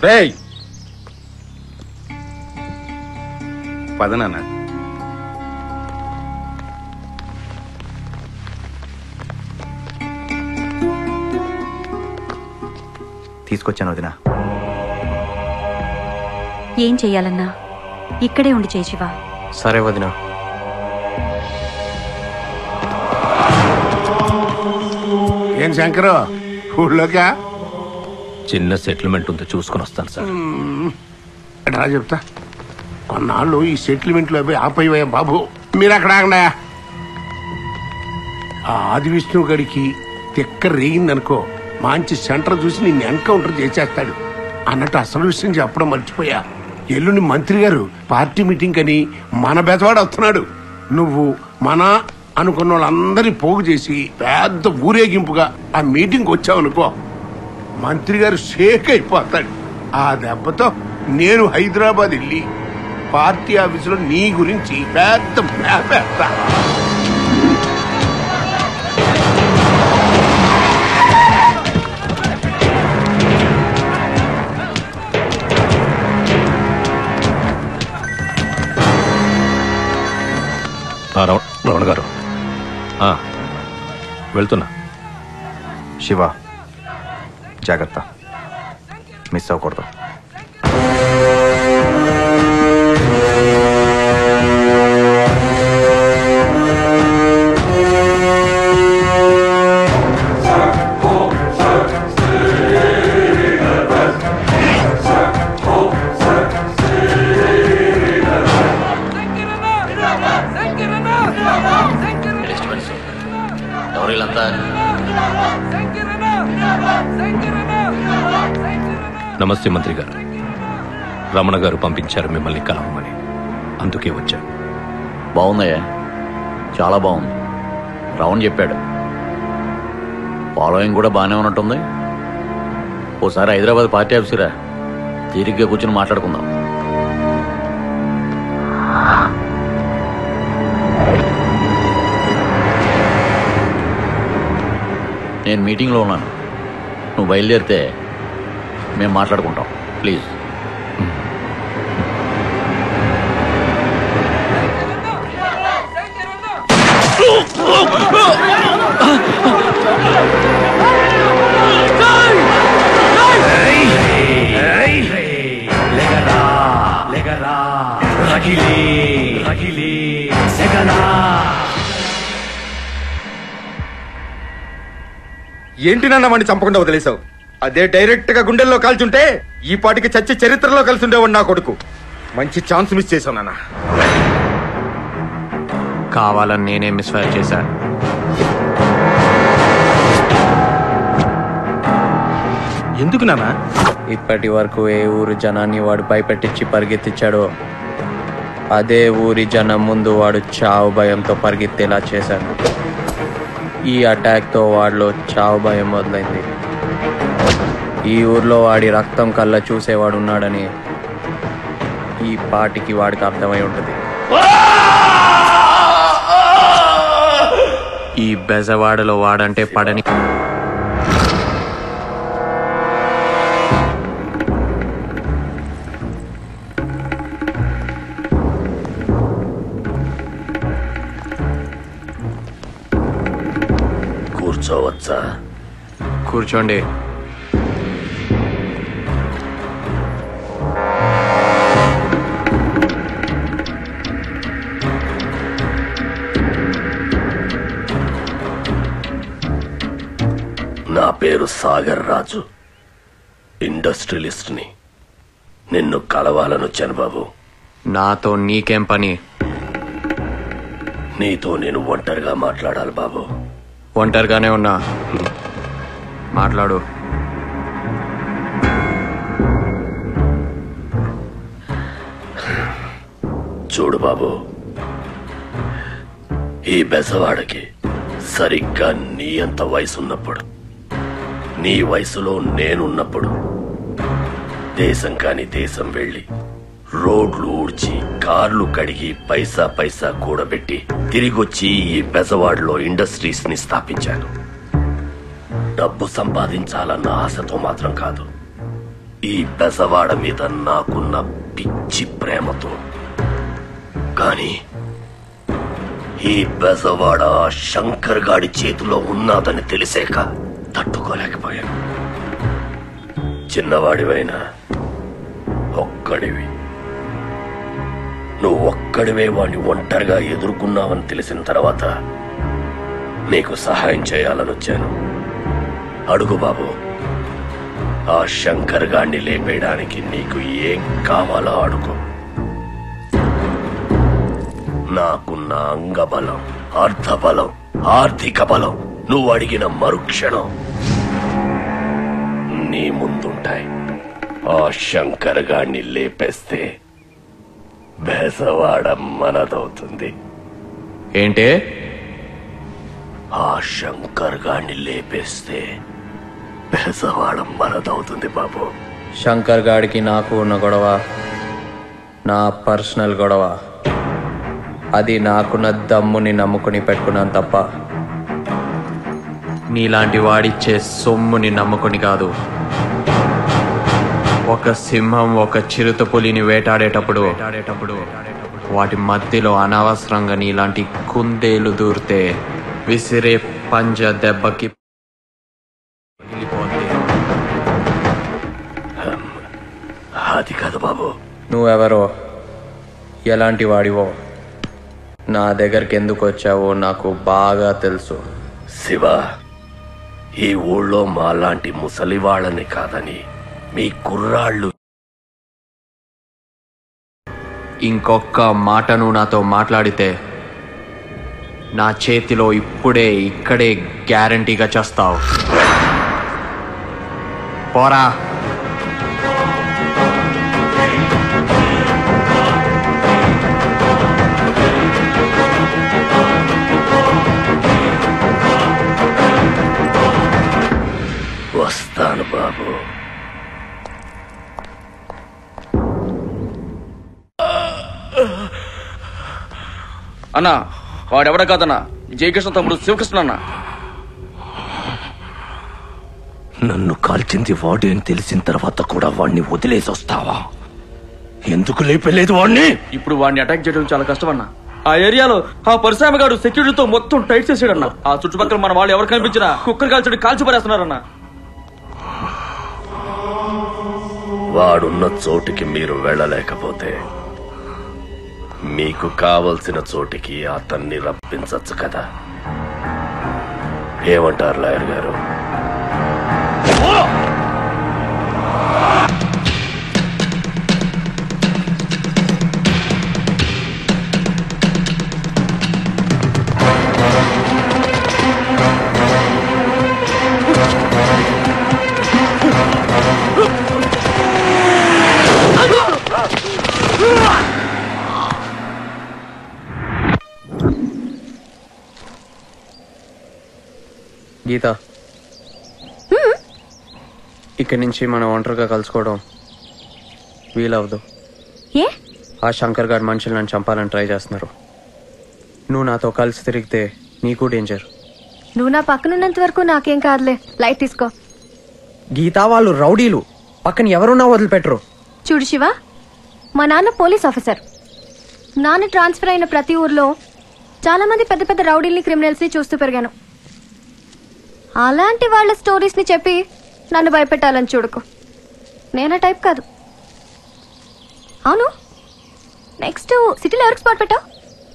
రేయ్ పదనాన్న. తీసుకొచ్చాను వదినా. ఏం చెయ్యాలన్నా ఇక్కడే ఉండి చేయి శివ. సరే వదినా. ఏం శంకరు ఊళ్ళోకా? చిన్న సెటిల్మెంట్ ఉంది, చూసుకుని వస్తాను సార్. ఎట్లా చెప్తా, కొన్నాళ్ళు ఈ సెటిల్మెంట్లో పోయి ఆపయ్యా బాబు. మీరు అక్కడ ఆగండా. ఆ ఆది విష్ణు గడికి తిక్క రేగిందనుకో, మంచి సెంటర్ చూసి నిన్ను ఎన్కౌంటర్ చేసేస్తాడు అన్నట్టు అసలు విషయం చెప్పడం మర్చిపోయా. ఎల్లుండి మంత్రి గారు పార్టీ మీటింగ్ అని మన బెజవాడ వస్తున్నాడు. నువ్వు మన అనుకున్న వాళ్ళందరినీ పోగు చేసి పెద్ద ఊరేగింపుగా ఆ మీటింగ్ వచ్చావనుకో, మంత్రి గారు షేక్ అయిపోతాడు. ఆ దెబ్బతో నేను హైదరాబాద్ వెళ్ళి పార్టీ ఆఫీసులో నీ గురించి పెద్ద మేపేస్తా. రమణ గారు వెళ్తున్నా. శివ జాగ్రత్త, మిస్ అవ్వకూడదు. నమస్తే మంత్రి గారు. రమణ గారు పంపించారు మిమ్మల్ని కలవమని, అందుకే వచ్చా. బాగుందయ్యా, చాలా బాగుంది. రమణ చెప్పాడు, ఫాలోయింగ్ కూడా బాగానే ఉన్నట్టుంది. ఓసారి హైదరాబాద్ పార్టీ ఆఫీసురా, తీరిగ్గా కూర్చొని మాట్లాడుకుందాం. నేను మీటింగ్లో ఉన్నాను, నువ్వు బయలుదేరితే మేము మాట్లాడుకుంటాం. ప్లీజ్. ఏంటి నాన్న వాడిని చంపకుండా వదిలేసావు? అదే డైరెక్ట్ గా గుండెల్లో కాల్చుంటే ఈ పాటికి చచ్చి చరిత్రలో కలిసి ఉండేవాడు నా కొడుకు. మంచి ఛాన్స్ మిస్ చేశావు నాన్న. కావాలని నేనే మిస్ఫైర్ చేశా. ఎందుకు నాన్న? ఇప్పటి వరకు ఏ ఊరు జనాన్ని వాడు భయపెట్టించి పరిగెత్తించాడో అదే ఊరి జనం ముందు వాడు చావు భయంతో పరిగెత్తేలా చేశాను. ఈ అటాక్తో వాడిలో చావు భయం మొదలైంది. ఈ ఊర్లో వాడి రక్తం కళ్ళ చూసేవాడు ఉన్నాడని ఈ పాటికి వాడికి అర్థమై ఉంటుంది. ఈ బెజవాడలో వాడంటే పడని కూర్చోవచ్చా? కూర్చోండి. నా పేరు సాగర్ రాజు, ఇండస్ట్రియలిస్ట్ ని. నిన్ను కలవాలనొచ్చాను బాబు. నాతో నీకేం పని? నీతో నేను ఒంటరిగా మాట్లాడాలి బాబు. ఒంటరిగానే ఉన్నా, మాట్లాడు. చూడు బాబు, ఈ బెజవాడకి సరిగ్గా నీ అంత వయసున్నప్పుడు, నీ వయసులో నేనున్నప్పుడు దేశం కాని దేశం వెళ్ళి రోడ్లు ఊడ్చి కార్లు కడిగి పైసా పైసా కూడబెట్టి తిరిగొచ్చి ఈ బెజవాడలో ఇండస్ట్రీస్ ని స్థాపించాను. డబ్బు సంపాదించాలన్న ఆశతో మాత్రం కాదు, ఈ బెజవాడ మీద నాకున్న పిచ్చి ప్రేమతో. కానీ ఈ బెజవాడ శంకర్ గాడి చేతిలో ఉన్నదని తెలిసాక తట్టుకోలేకపోయాను. చిన్నవాడివైనా ఒక్కడివి, నువ్వు ఒక్కడివే వాడిని ఒంటరిగా ఎదుర్కొన్నావని తెలిసిన తర్వాత నీకు సహాయం చేయాలని వచ్చాను. అడుగు బాబు, ఆ శంకర్ గాడిని లేపేయడానికి నీకు ఏం కావాలో అడుగు. నాకున్న అంగబలం, అర్థబలం, ఆర్థిక బలం నువ్వు అడిగిన మరుక్షణం నీ ముందుంటాయి. ఆ శంకర్ గాడిని లేపేస్తే బెజవాడ మనదవుతుంది. ఏంటే? ఆ శంకర్ గాడిని లేపేస్తే బెజవాడ మనదవుతుంది బాబు. శంకర్ గాడికి నాకు ఉన్న గొడవ నా పర్సనల్ గొడవ. అది నాకున్న దమ్ముని నమ్ముకుని పెట్టుకున్నాను తప్ప నీలాంటి వాడిచ్చే సొమ్ముని నమ్ముకుని కాదు. ఒక సింహం ఒక చిరుత పులిని వేటాడేటప్పుడు వాటి మధ్యలో అనవసరంగా నీలాంటి కుందేలు దూరితే విసిరే పంజ దెబ్బకి అది కాదు బాబు. నువ్వెవరో, ఎలాంటి వాడివో, నా దగ్గరికి ఎందుకు వచ్చావో నాకు బాగా తెలుసు. శివ, ఈ ఊళ్ళో మాలాంటి ముసలి వాళ్ళని కాదని మీ కుర్రాళ్ళు. ఇంకొక మాట నువ్వు నాతో మాట్లాడితే నా చేతిలో ఇప్పుడే ఇక్కడే గ్యారంటీగా చేస్తావు. పోరా. వస్తాను బాబు. అన్నా, వాడెవడ కాదన్నా, జయకృష్ణ తమ్ముడు శివకృష్ణ అన్న. నన్ను కాల్చింది వాడే అని తెలిసిన తర్వాత కూడా వాడిని వదిలేసి వస్తావా? ఎందుకు లేపలేదు వాడిని? ఇప్పుడు వాడిని అటాక్ చేయడం చాలా కష్టం అన్న. ఆ ఏరియాలో ఆ పరిశ్రమ గారు సెక్యూరిటీతో మొత్తం టైట్ చేసాడన్న. ఆ చుట్టుపక్కల మన వాళ్ళు ఎవరు కనిపించినా కుక్కర్ కాల్చడం కాల్చి పడేస్తున్నారన్న. వాడున్న చోటికి మీరు వెళ్ళలేకపోతే మీకు కావలసిన చోటికి అతన్ని రప్పించచ్చు కదా. ఏమంటారు లాయర్ గారు? గీత, ఇక్కడి నుంచి మనం ఒంటరిగా కలుసుకోవడం వీలవదు. ఏ? ఆ శంకర్ గారి మనుషులు నన్ను చంపాలని ట్రై చేస్తున్నారు. నువ్వు నాతో కలిసి తిరిగితే నీకు డేంజర్. నువ్వు నా పక్కనున్నంత వరకు నాకేం కాదులే, లైట్ తీసుకో. గీత, వాళ్ళు రౌడీలు, పక్కన ఎవరున్నా వదిలిపెట్టరు. చూడు శివ, మా నాన్న పోలీస్ ఆఫీసర్. నాన్న ట్రాన్స్ఫర్ అయిన ప్రతి ఊర్లో చాలా మంది పెద్ద పెద్ద రౌడీల్ని, క్రిమినల్స్ ని చూస్తూ పెరిగాను. అలాంటి వాళ్ళ స్టోరీస్ ని చెప్పి నన్ను భయపెట్టాలని చూడకు. నేనా టైప్ కాదు. అవును, నెక్స్ట్ సిటీలో ఎవరికి స్పాట్ పెట్టావు?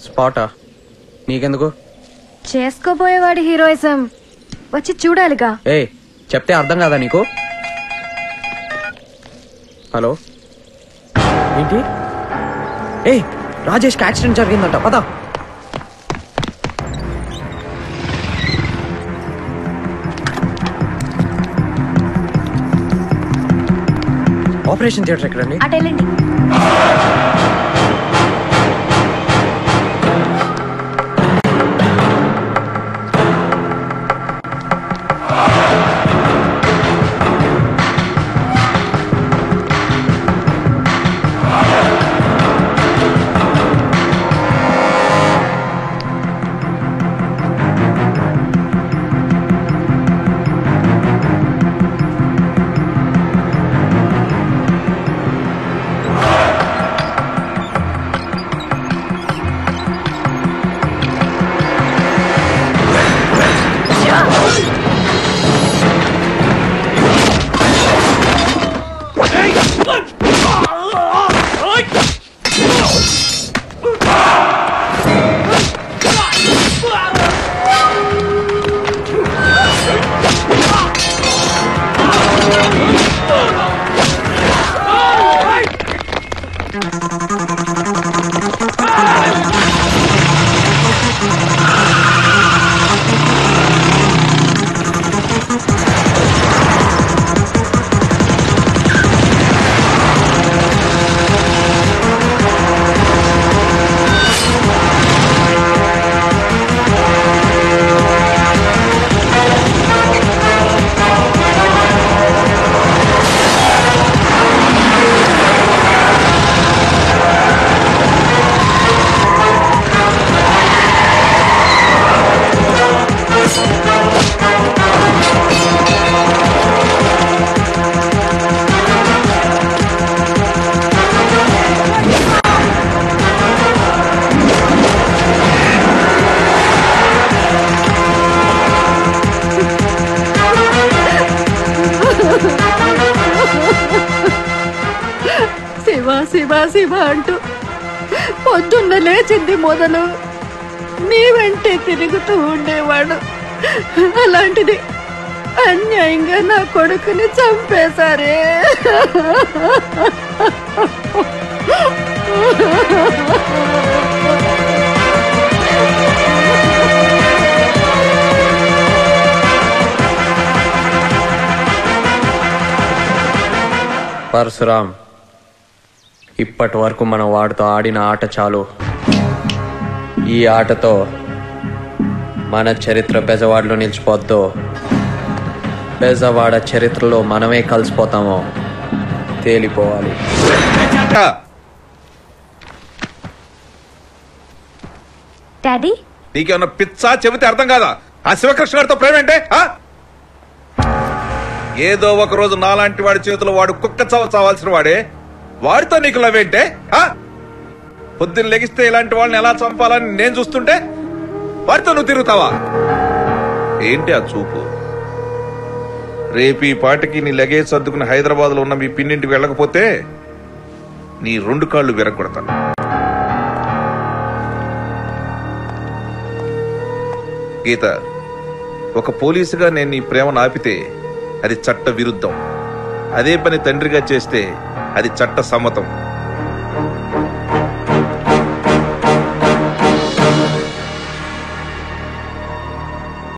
స్పాటా? నీకెందుకు? చేసుకోబోయేవాడి హీరోయిజం వచ్చి చూడాలిగా. చెప్తే అర్థం కాదా నీకు? హలో, ఏంటి? రాజేష్కి యాక్సిడెంట్ జరిగిందంట, పదా. ఆపరేషన్ థియేటర్ ఎక్కడండి? అటెళ్ళండి. శివ అంటూ పొద్దున్న లేచింది మొదలు నీ వెంటే తిరుగుతూ ఉండేవాడు. అలాంటిది అన్యాయంగా నా కొడుకుని చంపేశారే. పరశురామ్, ఇప్పటి వరకు మనం వాడితో ఆడిన ఆట చాలు. ఈ ఆటతో మన చరిత్ర బెజవాడలో నిలిచిపోద్దు. బెజవాడ చరిత్రలో మనమే కలిసిపోతామో తేలిపోవాలి. డాడీ నీకేమన్నా పిచ్చా చెబితే అర్థం కాదా? ఆ శివకృష్ణ గారితో ప్రేమేంటే? ఏదో ఒక రోజు నాలాంటి వాడి చేతిలో వాడు కుక్క చావాల్సిన వాడే, వాడితో నీకు లవేంటే? పొద్దున్న లెగిస్తే ఇలాంటి వాళ్ళని ఎలా చంపాలని నేను చూస్తుంటే వాడితో నువ్వు తిరుగుతావా? ఏంటి ఆ చూపు? రేపు ఈ పాటికి నీ లగేజ్ సర్దుకుని హైదరాబాద్ లో ఉన్న మీ పిన్నింటికి వెళ్ళకపోతే నీ 2 కాళ్ళు విరగొడతాను. గీత, ఒక పోలీసుగా నేను నీ ప్రేమను ఆపితే అది చట్ట విరుద్ధం. అదే పని తండ్రిగా చేస్తే అది చట్ట సమ్మతం.